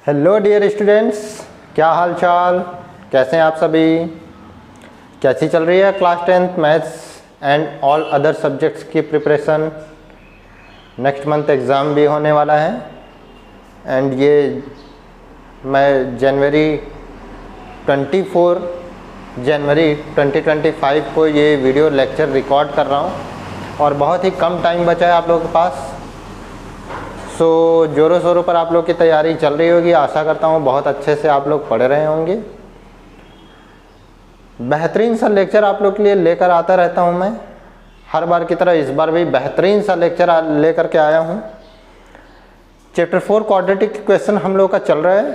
Hello dear students, क्या हाल चाल, कैसे हैं आप सभी। कैसी चल रही है class 10th maths and all other subjects की प्रिपरेशन। नेक्स्ट मंथ एग्ज़ाम भी होने वाला है एंड ये मैं जनवरी 2025 को ये वीडियो लेक्चर रिकॉर्ड कर रहा हूँ और बहुत ही कम टाइम बचा है आप लोगों के पास। सो ज़ोरों शोरों पर आप लोग की तैयारी चल रही होगी। आशा करता हूँ बहुत अच्छे से आप लोग पढ़ रहे होंगे। बेहतरीन सा लेक्चर आप लोग के लिए लेकर आता रहता हूँ मैं, हर बार की तरह इस बार भी बेहतरीन सा लेक्चर लेकर के आया हूँ। चैप्टर 4 क्वाड्रेटिक क्वेश्चन हम लोग का चल रहा है।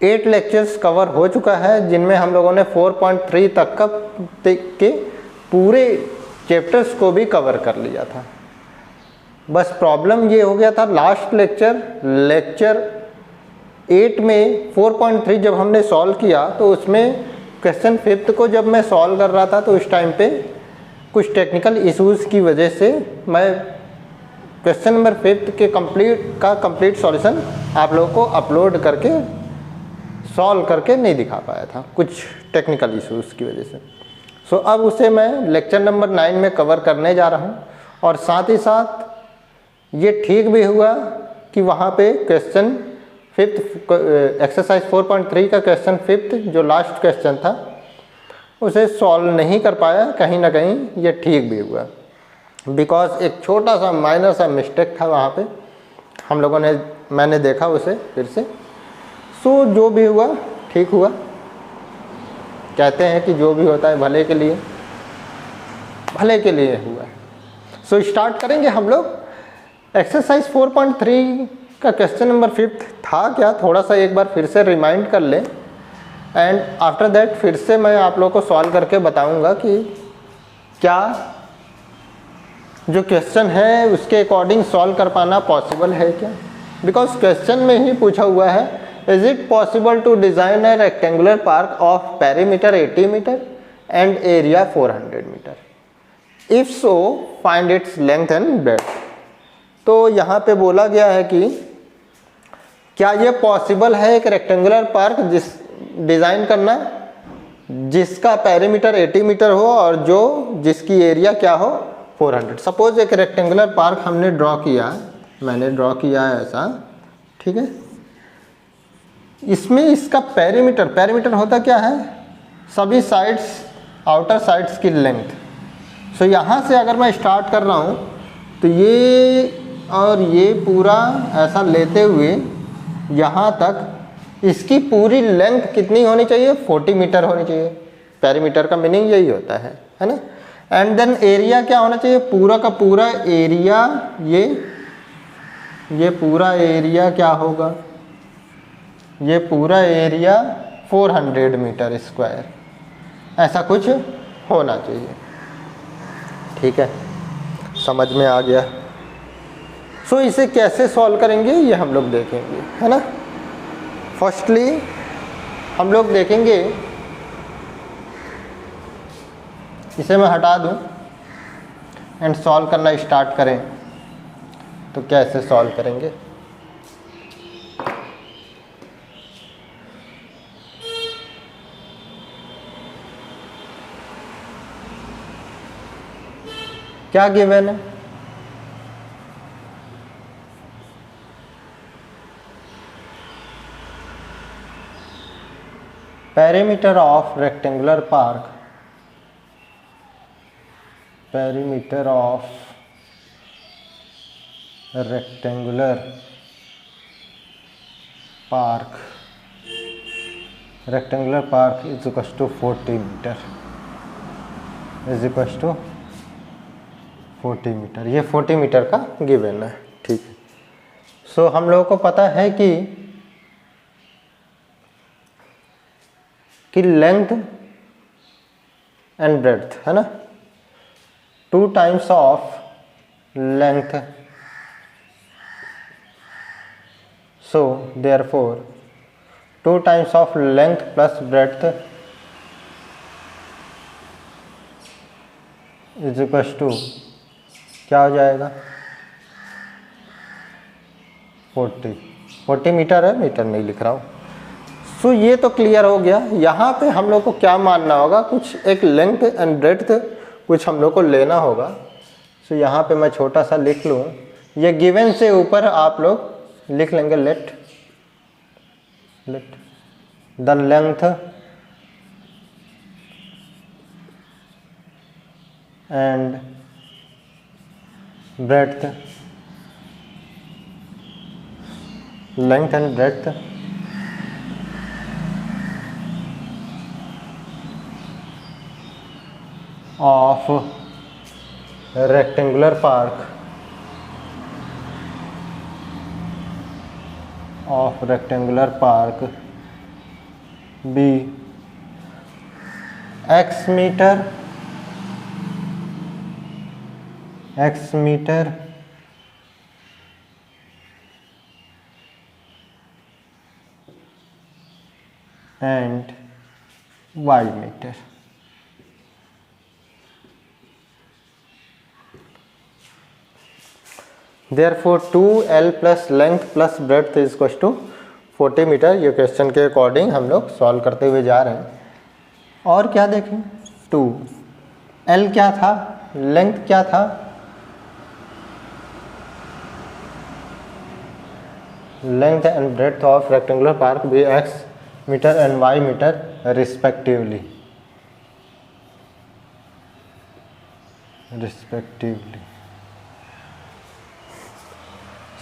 8 लेक्चर्स कवर हो चुका है जिनमें हम लोगों ने 4.3 तक के पूरे चैप्टर्स को भी कवर कर लिया था। बस प्रॉब्लम ये हो गया था लास्ट लेक्चर 8 में 4.3 जब हमने सॉल्व किया तो उसमें क्वेश्चन 5 को जब मैं सॉल्व कर रहा था तो उस टाइम पे कुछ टेक्निकल इश्यूज़ की वजह से मैं क्वेश्चन नंबर 5 के कंप्लीट सॉल्यूशन आप लोगों को अपलोड करके सॉल्व करके नहीं दिखा पाया था, कुछ टेक्निकल इश्यूज़ की वजह से। सो अब उसे मैं लेक्चर नंबर 9 में कवर करने जा रहा हूँ और साथ ही साथ ये ठीक भी हुआ कि वहाँ पे क्वेश्चन 5th एक्सरसाइज 4.3 का क्वेश्चन 5th जो लास्ट क्वेश्चन था उसे सॉल्व नहीं कर पाया। कहीं ना कहीं ये ठीक भी हुआ बिकॉज एक छोटा सा माइनर सा मिस्टेक था वहाँ पे हम लोगों ने, मैंने देखा उसे फिर से। सो जो भी हुआ ठीक हुआ। कहते हैं कि जो भी होता है भले के लिए हुआ। सो स्टार्ट करेंगे हम लोग। एक्सरसाइज 4.3 का क्वेश्चन नंबर 5 था क्या, थोड़ा सा एक बार फिर से रिमाइंड कर लें एंड आफ्टर दैट फिर से मैं आप लोगों को सॉल्व करके बताऊंगा कि क्या जो क्वेश्चन है उसके अकॉर्डिंग सॉल्व कर पाना पॉसिबल है क्या। बिकॉज क्वेश्चन में ही पूछा हुआ है, is it possible to design a rectangular park of perimeter 80 metre and area 400 metre. If so find its length and breadth. तो यहाँ पे बोला गया है कि क्या ये पॉसिबल है एक रेक्टेंगुलर पार्क डिज़ाइन करना जिसका पेरीमीटर 80 मीटर हो और जिसकी एरिया क्या हो 400। सपोज एक रेक्टेंगुलर पार्क हमने मैंने ड्रॉ किया है ऐसा, ठीक है। इसमें इसका पेरीमीटर होता क्या है, सभी साइड्स, आउटर साइड्स की लेंथ। सो यहाँ से अगर मैं स्टार्ट कर रहा हूँ तो ये और ये पूरा ऐसा लेते हुए यहाँ तक इसकी पूरी लेंथ कितनी होनी चाहिए, 40 मीटर होनी चाहिए। पेरीमीटर का मीनिंग यही होता है ना। एंड देन एरिया क्या होना चाहिए, पूरा का पूरा एरिया, ये पूरा एरिया क्या होगा, ये पूरा एरिया 400 मीटर स्क्वायर, ऐसा कुछ होना चाहिए। ठीक है, समझ में आ गया। सो इसे कैसे सॉल्व करेंगे ये हम लोग देखेंगे, है ना। फर्स्टली हम लोग देखेंगे, इसे मैं हटा दूं एंड सॉल्व करना स्टार्ट करें तो कैसे सॉल्व करेंगे। क्या गिवन है, perimeter of rectangular park, perimeter of rectangular park is equals to 40 metre, ये 40 मीटर का गिवन है। ठीक है। सो हम लोगों को पता है कि लेंथ एंड ब्रेड्थ, है ना, 2 times of length. So therefore 2 times of length plus breadth is equals to क्या हो जाएगा, 40। 40 मीटर है, मीटर नहीं लिख रहा हूँ। सो ये तो क्लियर हो गया। यहाँ पे हम लोग को क्या मानना होगा, कुछ एक लेंथ एंड ब्रेड्थ कुछ हम लोग को लेना होगा। सो यहाँ पे मैं छोटा सा लिख लूँ, ये गिवन से ऊपर आप लोग लिख लेंगे let the length and breadth, length and breadth of rectangular park be x meter and y meter। Therefore 2L plus length plus breadth is equals to 40 metre. ये क्वेश्चन के अकॉर्डिंग हम लोग सॉल्व करते हुए जा रहे हैं। और क्या देखें, 2L क्या था, लेंथ क्या था, length and breadth of rectangular park भी x metre and y metre respectively.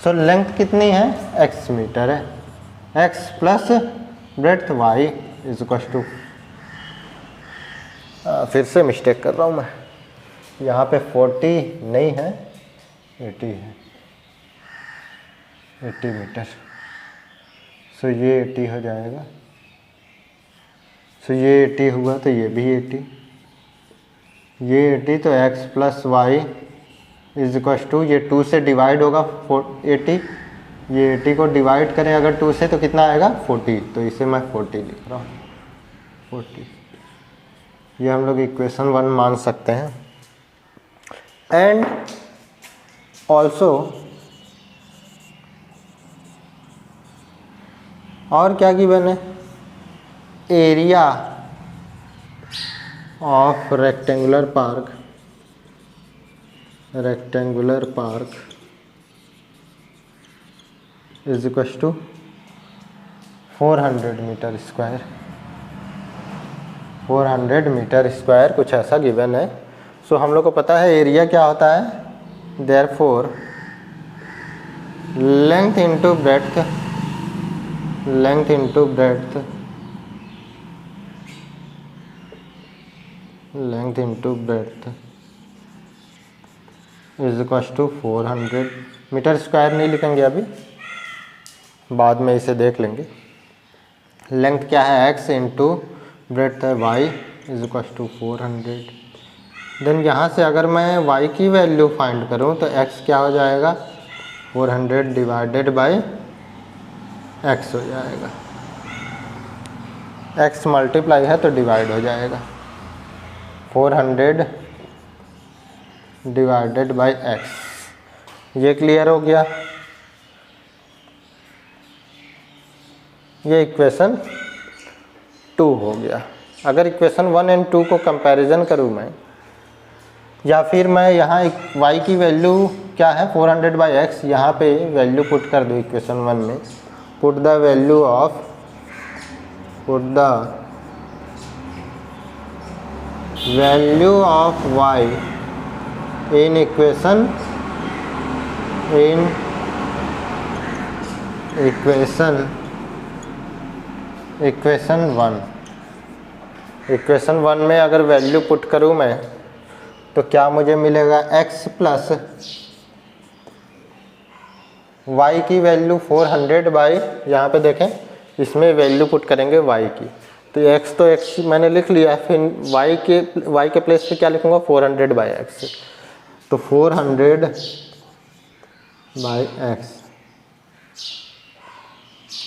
So length कितनी है, x मीटर है, x plus breadth y is equal to, फिर से मिस्टेक कर रहा हूँ मैं, यहाँ पे 40 नहीं है 80 है, 80 मीटर। सो ये 80 हो जाएगा। सो ये 80 हुआ तो ये भी 80, ये 80 तो x plus y is equal to, ये 2 से डिवाइड होगा 80, ये 80 को डिवाइड करें अगर 2 से तो कितना आएगा 40, तो इसे मैं 40 लिख रहा हूँ, 40। ये हम लोग इक्वेशन 1 मान सकते हैं। एंड ऑल्सो और क्या गिवन है, area of rectangular park is equal to 400 metre square, 400 metre square कुछ ऐसा गिवन है। सो हम लोग को पता है एरिया क्या होता है, therefore length into breadth is equal to 400 metre square नहीं लिखेंगे अभी, बाद में इसे देख लेंगे। लेंथ क्या है x इंटू ब्रेड्थ है y is equal to 400। Then यहाँ से अगर मैं y की वैल्यू फाइंड करूँ तो x क्या हो जाएगा, 400 डिवाइडेड बाई x हो जाएगा, x मल्टीप्लाई है तो डिवाइड हो जाएगा, 400 डिवाइडेड बाई x। ये क्लियर हो गया। ये इक्वेशन 2 हो गया। अगर इक्वेशन 1 एंड 2 को कंपैरिजन करूँ मैं, या फिर मैं यहाँ एक y की वैल्यू क्या है 400 बाई एक्स, यहाँ पे वैल्यू पुट कर दूँ इक्वेशन 1 में, put the value of y in equation 1। Equation 1 में अगर वैल्यू पुट करूँ मैं तो क्या मुझे मिलेगा, x प्लस y की वैल्यू 400 बाई, यहाँ पे देखें इसमें वैल्यू पुट करेंगे y की, तो x तो x मैंने लिख लिया, फिर y के प्लेस पे क्या लिखूँगा 400 बाई x, तो 400 by x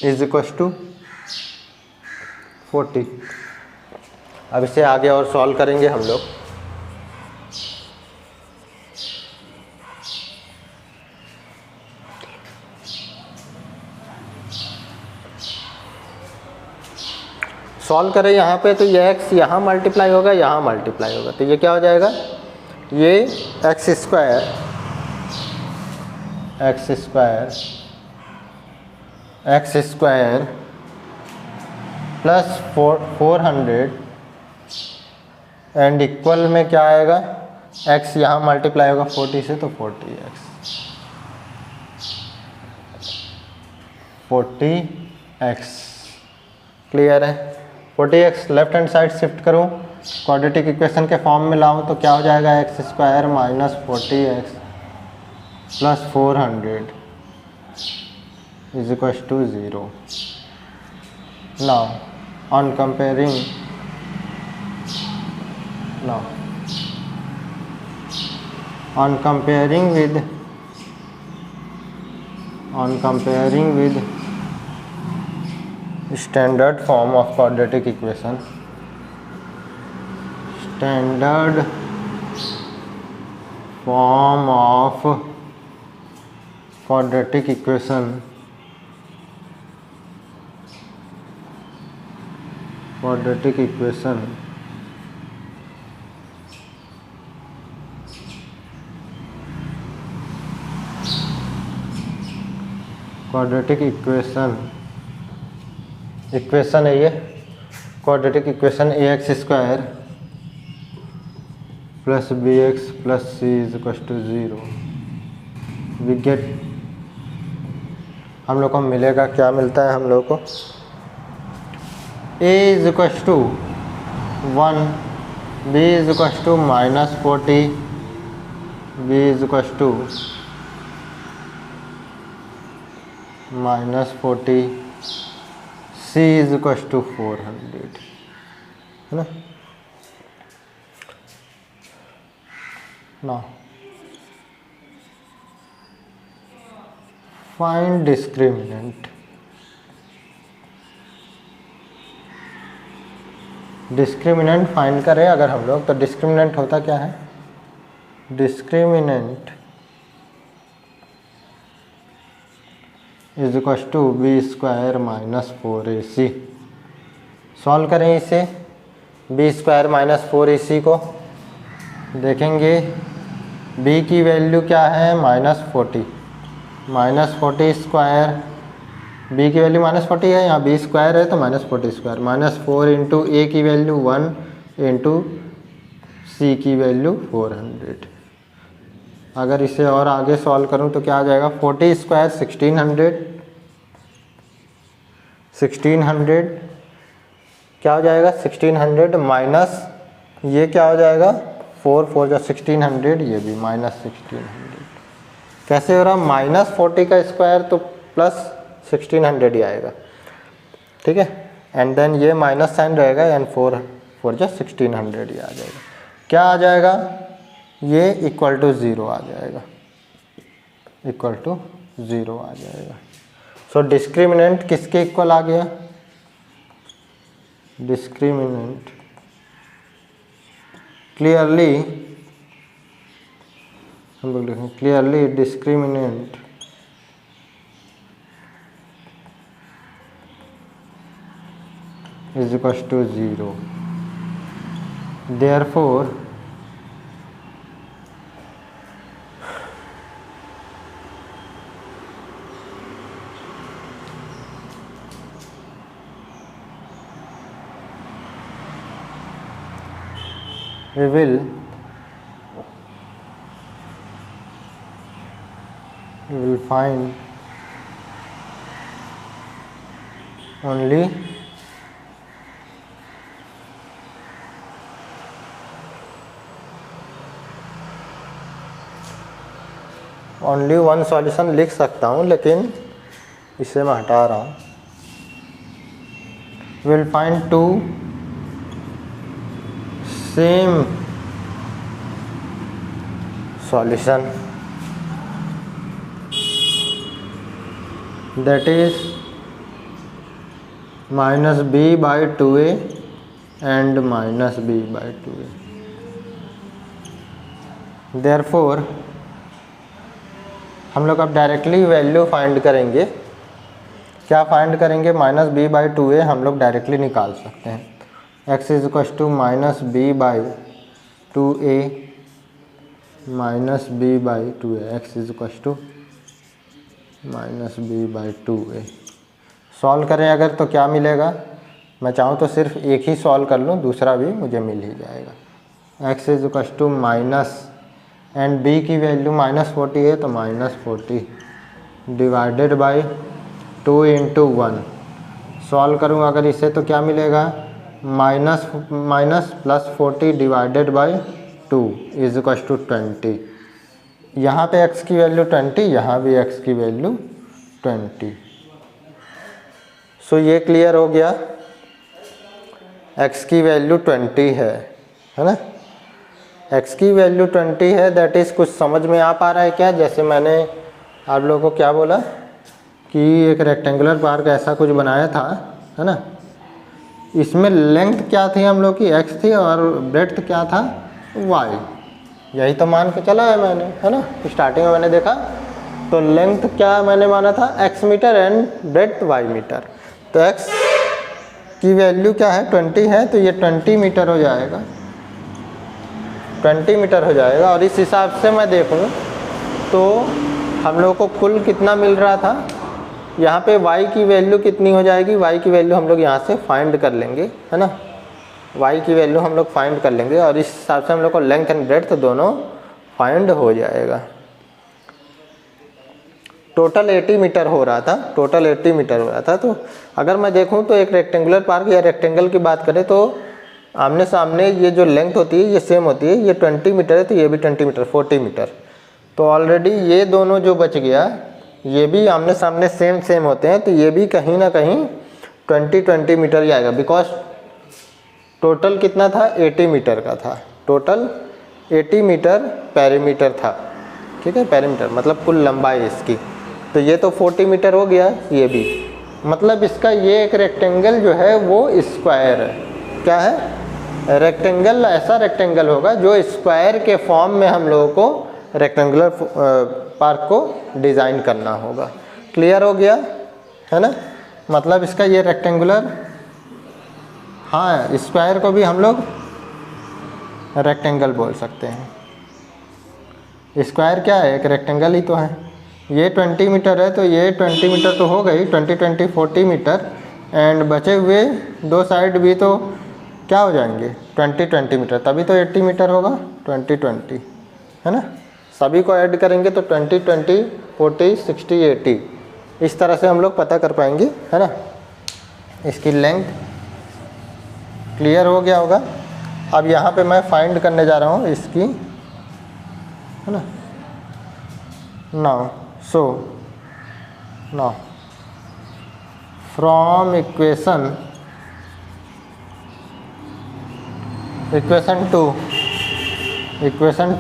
is equal to 40। अब इसे आगे और सॉल्व करेंगे हम लोग। सॉल्व करें यहाँ पे तो ये x यहाँ मल्टीप्लाई होगा, यहाँ मल्टीप्लाई होगा, तो ये क्या हो जाएगा, ये x square plus 400 and equal में क्या आएगा, x यहाँ मल्टीप्लाई होगा 40 से तो 40x क्लियर है। 40x left hand side shift करूँ, क्वाड्रेटिक इक्वेशन के फॉर्म में लाऊं तो क्या हो जाएगा, x square minus 40x plus 400 is equal to 0। Now on comparing with standard form of quadratic equation, quadratic equation equation है ये quadratic equation ax square plus bx plus c is equal to 0। We get, हम लोग को मिलेगा, क्या मिलता है हम लोग को, a is equal to 1, b is equal to minus 40, b is equal to minus 40, c is equal to 400, है ना। Now find discriminant। Discriminant find करें अगर हम लोग, तो डिस्क्रिमिनेंट होता क्या है, discriminant is equal to b square minus 4ac। Solve करें इसे, बी स्क्वायर माइनस 4ac को, देखेंगे b की वैल्यू क्या है, -40 स्क्वायर, b की वैल्यू -40 है, यहाँ b स्क्वायर है तो -40 स्क्वायर, -4 इंटू a की वैल्यू 1 इंटू c की वैल्यू 400। अगर इसे और आगे सॉल्व करूँ तो क्या आ जाएगा, 40 स्क्वायर 1600 क्या हो जाएगा, 1600 माइनस ये क्या हो जाएगा, 4 4 जो 1600, ये भी -1600। कैसे हो रहा, -40 का स्क्वायर तो प्लस 1600 ही आएगा, ठीक है, एंड देन ये माइनस साइन रहेगा एंड 4 4 जो 1600 ही आ जाएगा। क्या आ जाएगा, ये इक्वल टू 0 आ जाएगा, इक्वल टू 0 आ जाएगा। सो डिस्क्रिमिनेंट किसके इक्वल आ गया, डिस्क्रिमिनेंट क्लियरली, हम लोग लिखें clearly discriminant is equal to 0। Therefore we will find only one solution लिख सकता हूँ, लेकिन इसे मैं हटा रहा हूँ। Will find 2 same solution, that is -b/2a and -b/2a। Therefore हम लोग अब डायरेक्टली वैल्यू फाइंड करेंगे क्या फाइंड करेंगे, minus b by two a हम लोग डायरेक्टली निकाल सकते हैं। X is equal to minus b by two a minus b by two a, x is equal to minus b by two a. Solve करें अगर तो क्या मिलेगा, मैं चाहूँ तो सिर्फ एक ही सॉल्व कर लूँ, दूसरा भी मुझे मिल ही जाएगा। X is equal to minus and b की वैल्यू -40 है तो -40 डिवाइडेड बाई 2 इंटू 1। सॉल्व करूँ अगर इसे तो क्या मिलेगा, minus plus 40 divided by 2 is equal to 20। यहाँ पे x की वैल्यू 20, यहाँ भी x की वैल्यू 20। सो ये क्लियर हो गया, x की वैल्यू 20 है ना। x की वैल्यू 20 है, दैट इज़ कुछ समझ में आ पा रहा है क्या। जैसे मैंने आप लोगों को क्या बोला कि एक रेक्टेंगुलर पार्क ऐसा कुछ बनाया था, है ना। इसमें लेंथ क्या थी हम लोग की, x थी, और ब्रेड्थ क्या था, y। यही तो मान के चला है मैंने, है ना। स्टार्टिंग में मैंने देखा तो लेंथ क्या मैंने माना था, x metre and breadth y metre. तो x की वैल्यू क्या है, 20 है, तो ये 20 मीटर हो जाएगा, 20 मीटर हो जाएगा। और इस हिसाब से मैं देखूं तो हम लोग को कुल कितना मिल रहा था, यहाँ पे y की वैल्यू कितनी हो जाएगी, y की वैल्यू हम लोग यहाँ से फाइंड कर लेंगे, है ना। y की वैल्यू हम लोग फाइंड कर लेंगे और इस हिसाब से हम लोग को लेंथ एंड ब्रेड्थ दोनों फाइंड हो जाएगा। टोटल 80 मीटर हो रहा था, टोटल 80 मीटर हो रहा था। तो अगर मैं देखूं तो एक रेक्टेंगुलर पार्क या रेक्टेंगल की बात करें तो आमने सामने ये जो लेंथ होती है ये सेम होती है, ये 20 मीटर है तो ये भी 20 मीटर, 40 मीटर। तो ऑलरेडी ये दोनों जो बच गया ये भी आमने सामने सेम होते हैं, तो ये भी कहीं ना कहीं 20 मीटर ही आएगा, बिकॉज टोटल कितना था, 80 मीटर का था, टोटल 80 मीटर पेरीमीटर था, ठीक है। पेरीमीटर मतलब कुल लंबाई इसकी, तो ये तो 40 मीटर हो गया, ये भी मतलब इसका ये एक रेक्टेंगल जो है वो स्क्वायर है। क्या है, रेक्टेंगल, ऐसा रेक्टेंगल होगा जो स्क्वायर के फॉर्म में हम लोगों को रेक्टेंगुलर पार्क को डिज़ाइन करना होगा। क्लियर हो गया, है ना। मतलब इसका ये रेक्टेंगुलर, हाँ, स्क्वायर को भी हम लोग रेक्टेंगल बोल सकते हैं। स्क्वायर क्या है, एक रेक्टेंगल ही तो है। ये 20 मीटर है तो ये 20 मीटर तो हो गई, 20 40 मीटर, एंड बचे हुए दो साइड भी तो क्या हो जाएंगे, 20 मीटर, तभी तो 80 मीटर होगा, 20 है ना। सभी को ऐड करेंगे तो 20 40 60 80, इस तरह से हम लोग पता कर पाएंगे, है ना। इसकी लेंथ क्लियर हो गया होगा। अब यहाँ पे मैं फाइंड करने जा रहा हूँ इसकी, है ना। नाउ फ्रॉम इक्वेशन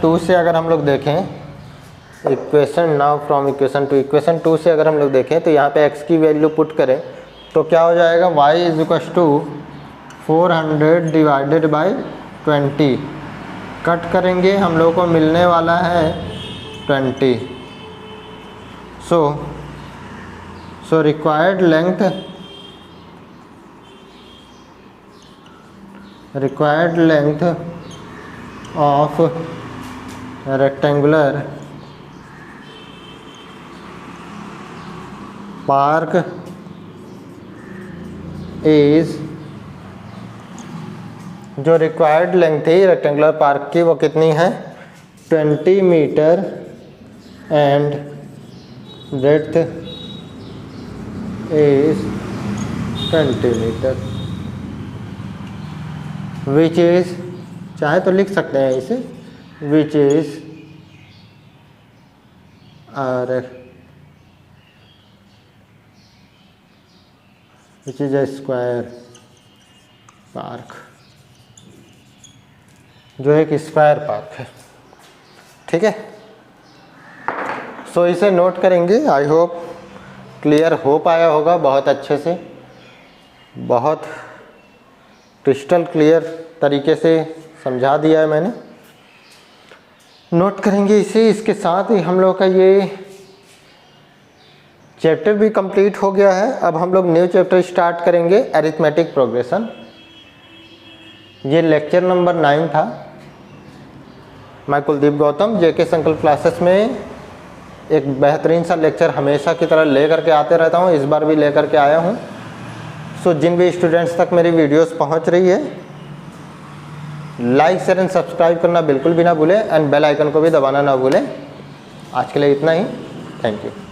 2 से अगर हम लोग देखें, इक्वेशन 2 से अगर हम लोग देखें तो यहाँ पे x की वैल्यू पुट करें तो क्या हो जाएगा, y is equal to 400 divided by 20। Cut करेंगे हम लोग को मिलने वाला है 20। So required length of rectangular park is, जो रिक्वायर्ड लेंथ थी रेक्टेंगुलर पार्क की वो कितनी है, 20 metre and breadth is 20 metre, which is, चाहे तो लिख सकते हैं इसे, which is a square park, जो एक स्क्वायर पार्क है, ठीक है। सो इसे नोट करेंगे। आई होप क्लियर हो पाया होगा बहुत अच्छे से, बहुत क्रिस्टल क्लियर तरीके से समझा दिया है मैंने। नोट करेंगे इसे, इसके साथ ही हम लोग का ये चैप्टर भी कंप्लीट हो गया है। अब हम लोग न्यू चैप्टर स्टार्ट करेंगे, अरिथमेटिक प्रोग्रेशन। ये लेक्चर नंबर 9 था। मैं कुलदीप गौतम जेके संकल्प क्लासेस में एक बेहतरीन सा लेक्चर हमेशा की तरह लेकर के आते रहता हूँ, इस बार भी लेकर के आया हूँ। सो जिन भी स्टूडेंट्स तक मेरी वीडियोस पहुँच रही है, लाइक शेयर एंड सब्सक्राइब करना बिल्कुल भी ना भूलें एंड बेल आइकन को भी दबाना ना भूलें। आज के लिए इतना ही, थैंक यू।